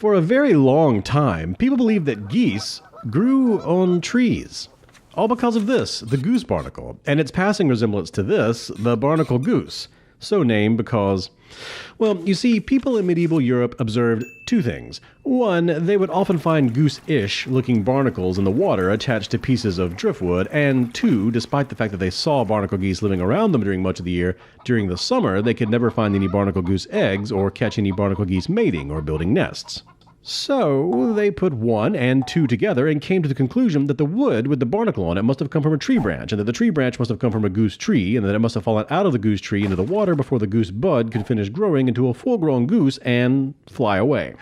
For a very long time, people believed that geese grew on trees. All because of this, the goose barnacle, and its passing resemblance to this, the barnacle goose. So named because, well, you see, people in medieval Europe observed two things. One, they would often find goose-ish looking barnacles in the water attached to pieces of driftwood, and two, despite the fact that they saw barnacle geese living around them during much of the year, during the summer they could never find any barnacle goose eggs or catch any barnacle geese mating or building nests. So they put one and two together and came to the conclusion that the wood with the barnacle on it must have come from a tree branch, and that the tree branch must have come from a goose tree, and that it must have fallen out of the goose tree into the water before the goose bud could finish growing into a full-grown goose and fly away.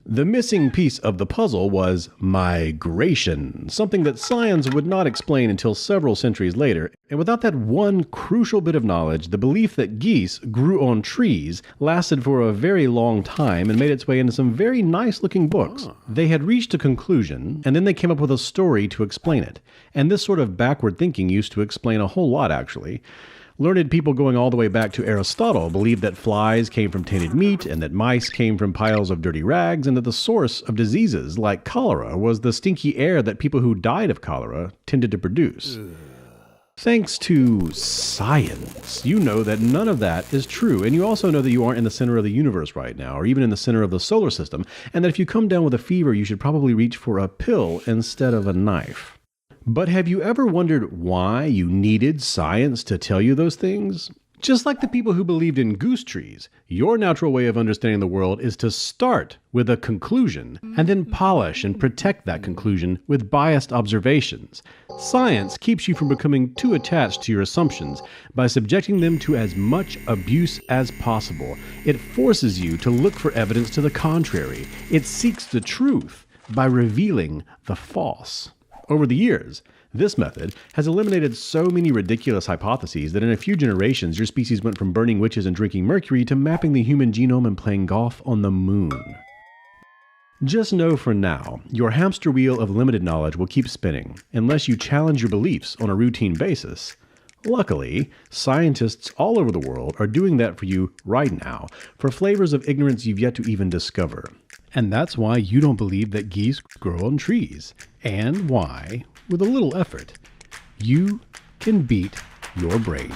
The missing piece of the puzzle was migration, something that science would not explain until several centuries later. And without that one crucial bit of knowledge, the belief that geese grew on trees lasted for a very long time and made its way into some very nice-looking books. They had reached a conclusion, and then they came up with a story to explain it. And this sort of backward thinking used to explain a whole lot, actually. Learned people going all the way back to Aristotle believed that flies came from tainted meat, and that mice came from piles of dirty rags, and that the source of diseases like cholera was the stinky air that people who died of cholera tended to produce. Thanks to science, you know that none of that is true, and you also know that you aren't in the center of the universe right now, or even in the center of the solar system, and that if you come down with a fever, you should probably reach for a pill instead of a knife. But have you ever wondered why you needed science to tell you those things? Just like the people who believed in goose trees, your natural way of understanding the world is to start with a conclusion and then polish and protect that conclusion with biased observations. Science keeps you from becoming too attached to your assumptions by subjecting them to as much abuse as possible. It forces you to look for evidence to the contrary. It seeks the truth by revealing the false. Over the years, this method has eliminated so many ridiculous hypotheses that in a few generations your species went from burning witches and drinking mercury to mapping the human genome and playing golf on the moon. Just know for now, your hamster wheel of limited knowledge will keep spinning unless you challenge your beliefs on a routine basis. Luckily, scientists all over the world are doing that for you right now, for flavors of ignorance you've yet to even discover. And that's why you don't believe that geese grow on trees, and why, with a little effort, you can beat your brain.